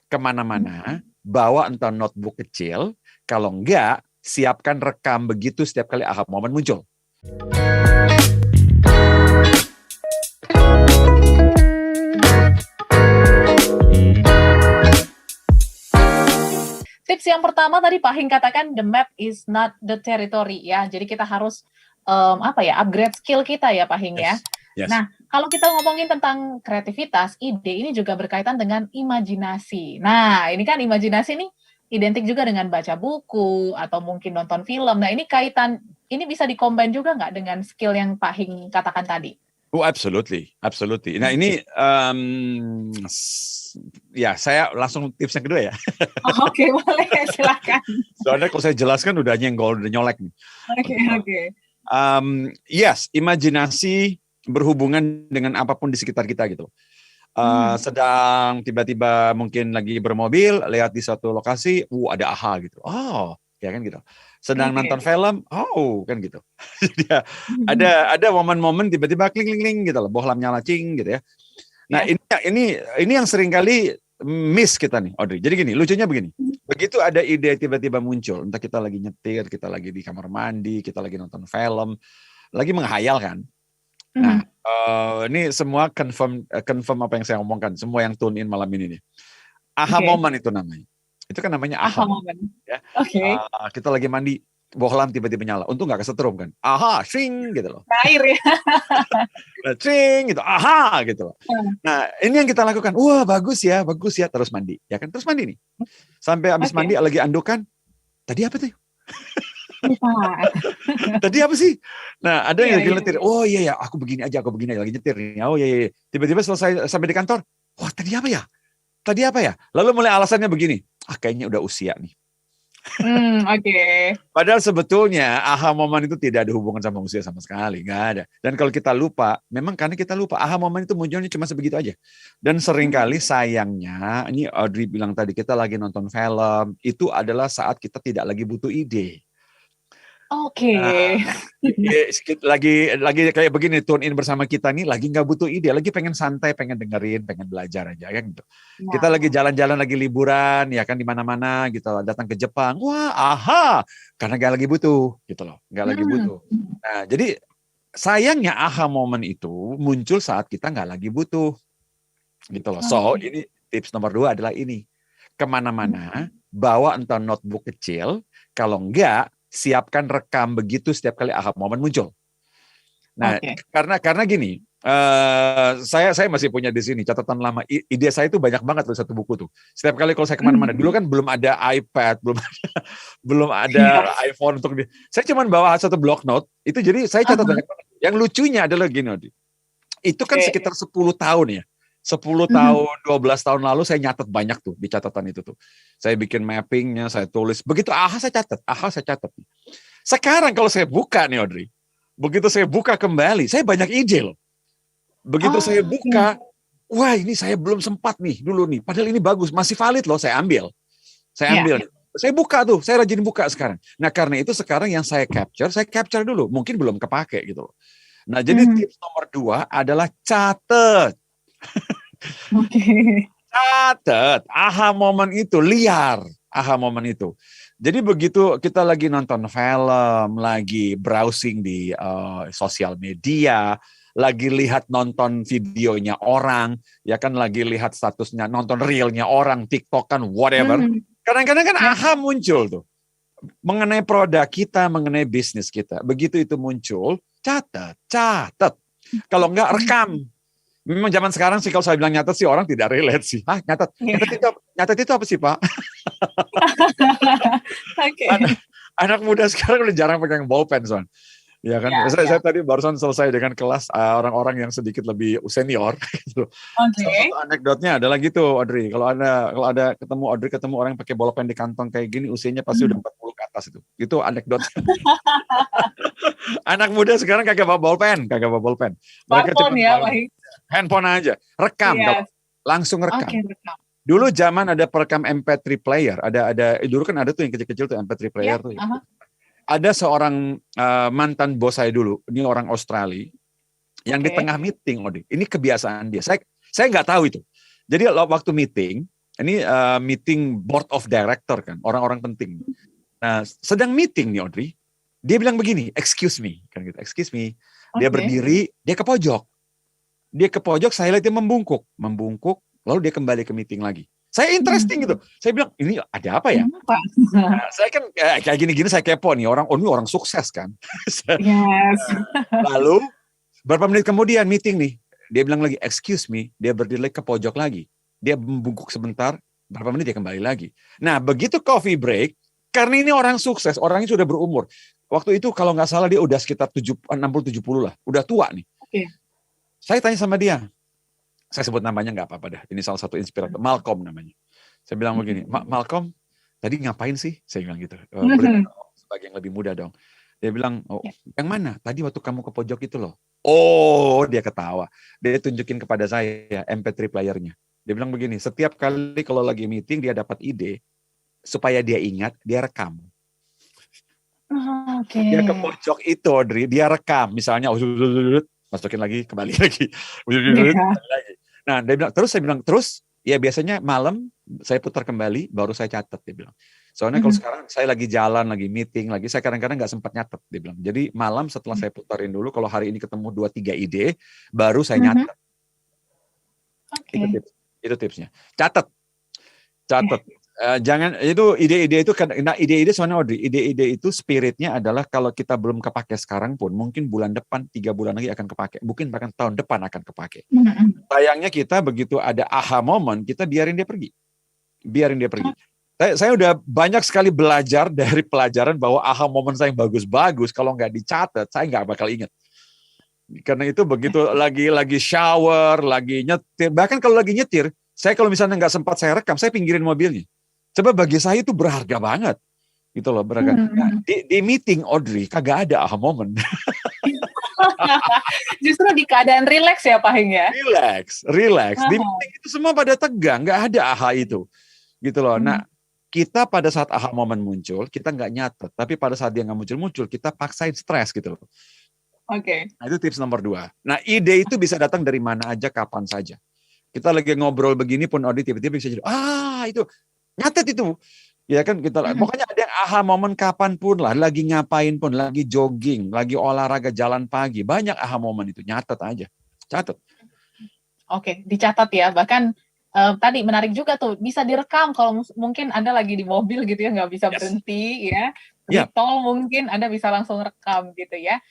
Kemana-mana, bawa entah notebook kecil, kalau enggak, siapkan rekam begitu setiap kali aha moment muncul. Tips yang pertama tadi Pak Hing katakan the map is not the territory ya. Jadi kita harus upgrade skill kita ya Pak Hing ya. Yes. Nah, kalau kita ngomongin tentang kreativitas, ide ini juga berkaitan dengan imajinasi. Nah, ini kan imajinasi nih identik juga dengan baca buku atau mungkin nonton film. Nah, ini bisa dikombin juga nggak dengan skill yang Pak Hing katakan tadi? Oh, absolutely. Nah, ini ya saya langsung tips yang kedua ya. Oke, boleh, silakan. Soalnya kalau saya jelaskan udah nyenggol, udah nyolek nih. Oke. Yes, imajinasi berhubungan dengan apapun di sekitar kita gitu. Sedang tiba-tiba mungkin lagi bermobil, lihat di suatu lokasi, ada aha gitu. Oh, ya kan gitu. Sedang nonton film, kan gitu. Jadi ada momen-momen tiba-tiba kling gitu loh, bohlam nyala cing gitu ya. Nah, ini yang sering kali miss kita nih, Audrey. Jadi gini, lucunya begini. Begitu ada ide tiba-tiba muncul, entah kita lagi nyetir, kita lagi di kamar mandi, kita lagi nonton film, lagi menghayal kan. Nah, ini semua confirm apa yang saya omongkan, semua yang tune in malam ini nih. Aha moment itu namanya. Itu kan namanya aha moment. Ya. Kita lagi mandi, bohlam tiba-tiba nyala. Untung nggak kesetrum kan. Aha, swing gitu loh. Air ya. Swing gitu, aha gitu loh. Nah, ini yang kita lakukan. Wah, bagus ya. Terus mandi. Ya kan, terus mandi nih. Sampai habis mandi lagi andukan. Tadi apa tuh? Tadi apa sih? Nah, ada yang lagi nyetir. Oh iya, aku begini aja lagi nyetir nih. Oh iya. Tiba-tiba selesai sampai di kantor. Wah, tadi apa ya? Lalu mulai alasannya begini. Kayaknya udah usia nih. Padahal sebetulnya aha momen itu tidak ada hubungan sama usia sama sekali, nggak ada. Dan kalau kita lupa, memang karena kita lupa, aha momen itu munculnya cuma sebegitu aja. Dan seringkali sayangnya, ini Audrey bilang tadi, kita lagi nonton film, itu adalah saat kita tidak lagi butuh ide. Lagi kayak begini, tune in bersama kita nih, lagi nggak butuh ide, lagi pengen santai, pengen dengerin, pengen belajar aja kan gitu. Kita lagi jalan-jalan, lagi liburan, ya kan di mana-mana gitu, datang ke Jepang, wah, aha, karena nggak lagi butuh gitu loh, nggak lagi butuh. Nah, jadi sayangnya aha momen itu muncul saat kita nggak lagi butuh gitu loh. So ini tips nomor 2 adalah ini, kemana-mana bawa entah notebook kecil, kalau enggak siapkan rekam begitu setiap kali aha moment muncul. Nah, karena gini, saya masih punya di sini catatan lama. Ide saya itu banyak banget loh satu buku tuh. Setiap kali kalau saya kemana-mana, dulu kan belum ada iPad, belum ada iPhone untuk saya cuma bawa satu block note. Itu jadi saya catat banyak banget. Yang lucunya adalah gini, itu kan sekitar 10 tahun ya. 10 tahun, 12 tahun lalu saya nyatet banyak tuh di catatan itu tuh. Saya bikin mappingnya, saya tulis. Begitu saya catat. Sekarang kalau saya buka nih Audrey, begitu saya buka kembali, saya banyak ide loh. Begitu saya buka, wah ini saya belum sempat nih dulu nih. Padahal ini bagus, masih valid loh, saya ambil. Saya buka tuh, saya rajin buka sekarang. Nah karena itu sekarang yang saya capture dulu. Mungkin belum kepake gitu loh. Nah jadi tips nomor 2 adalah catat. Catat, aha momen itu liar, aha momen itu. Jadi begitu kita lagi nonton film, lagi browsing di sosial media, lagi lihat nonton videonya orang, ya kan lagi lihat statusnya, nonton reelnya orang, TikTok kan, whatever. Kadang-kadang kan aha muncul tuh. Mengenai produk kita, mengenai bisnis kita. Begitu itu muncul, catat. Kalau enggak rekam. Memang zaman sekarang sih kalau saya bilang nyatet sih orang tidak relate sih. Nyatet itu apa sih Pak? Anak muda sekarang udah jarang pegang bolpen soalnya. Ya kan, saya tadi barusan selesai dengan kelas orang-orang yang sedikit lebih senior. Gitu. Salah satu anekdotnya adalah gitu, Audrey. Kalau ada ketemu orang yang pakai bolpen di kantong kayak gini, usianya pasti udah 40 ke atas itu. Itu anekdotnya. Anak muda sekarang kagak bawa bolpen. Mereka cuma handphone aja, rekam, langsung rekam. Dulu zaman ada perekam MP3 player, dulu kan ada tuh yang kecil-kecil tuh MP3 player tuh. Ada seorang mantan bos saya dulu, ini orang Australia, yang di tengah meeting, ini kebiasaan dia. Saya nggak tahu itu. Jadi waktu meeting, Ini meeting board of director kan, orang-orang penting. Nah, sedang meeting nih Audrey, dia bilang begini, excuse me, kan gitu, excuse me. Dia berdiri, dia ke pojok. Dia ke pojok, saya lihat dia membungkuk, lalu dia kembali ke meeting lagi. Saya interesting gitu. Saya bilang, ini ada apa ya? Nah, saya kan kayak gini-gini saya kepo nih, ini orang sukses kan. Yes. Lalu beberapa menit kemudian meeting nih, dia bilang lagi, excuse me, dia berdiri ke pojok lagi. Dia membungkuk sebentar, beberapa menit dia kembali lagi. Nah, begitu coffee break, karena ini orang sukses, orangnya sudah berumur. Waktu itu kalau nggak salah dia udah sekitar 60-70 lah, udah tua nih. Okay. Saya tanya sama dia, saya sebut namanya nggak apa-apa dah, ini salah satu inspirator, Malcolm namanya. Saya bilang begini, Malcolm, tadi ngapain sih? Saya bilang gitu, sebagai yang lebih muda dong. Dia bilang, oh, yang mana? Tadi waktu kamu ke pojok itu loh. Oh, dia ketawa. Dia tunjukin kepada saya MP3 playernya. Dia bilang begini, setiap kali kalau lagi meeting dia dapat ide, supaya dia ingat, dia rekam. Okay. Dia ke pojok itu, Audrey, dia rekam. Misalnya, masukin lagi, kembali lagi. Nah, dia bilang, terus, ya biasanya malam saya putar kembali, baru saya catat, dia bilang. Soalnya kalau sekarang saya lagi jalan, lagi meeting, saya kadang-kadang nggak sempat nyatet, dia bilang. Jadi malam setelah saya putarin dulu, kalau hari ini ketemu 2-3 ide, baru saya nyatet. Okay. Itu tipsnya. Catat. Jangan itu ide-ide itu kan, nah ide-ide sebenarnya Audrey, ide-ide itu spiritnya adalah kalau kita belum kepake sekarang pun mungkin bulan depan 3 bulan lagi akan kepake, mungkin bahkan tahun depan akan kepake. Sayangnya kita begitu ada aha moment kita biarin dia pergi. Saya udah banyak sekali belajar dari pelajaran bahwa aha moment saya yang bagus-bagus kalau nggak dicatat saya nggak bakal ingat. Karena itu begitu lagi shower, lagi nyetir, bahkan kalau lagi nyetir, saya kalau misalnya nggak sempat saya rekam, saya pinggirin mobilnya. Sebab bagi saya itu berharga banget. Gitu loh, berharga. Nah, di meeting Audrey, kagak ada aha moment. Justru di keadaan relax ya Pak Hing ya? Relax. Di meeting itu semua pada tegang, nggak ada aha itu. Gitu loh. Nah, kita pada saat aha moment muncul, kita nggak nyatet. Tapi pada saat dia nggak muncul, kita paksain stres gitu loh. Oke. Nah, itu tips nomor 2. Nah, ide itu bisa datang dari mana aja, kapan saja. Kita lagi ngobrol begini pun Audrey tiba-tiba bisa jadi, itu nyatet itu. Ya kan kita pokoknya ada yang aha momen kapanpun lah, lagi ngapain pun, lagi jogging, lagi olahraga jalan pagi, banyak aha momen itu, nyatet aja. Catat. Oke, dicatat ya. Bahkan tadi menarik juga tuh, bisa direkam kalau mungkin Anda lagi di mobil gitu ya, nggak bisa berhenti ya. Di tol mungkin Anda bisa langsung rekam gitu ya.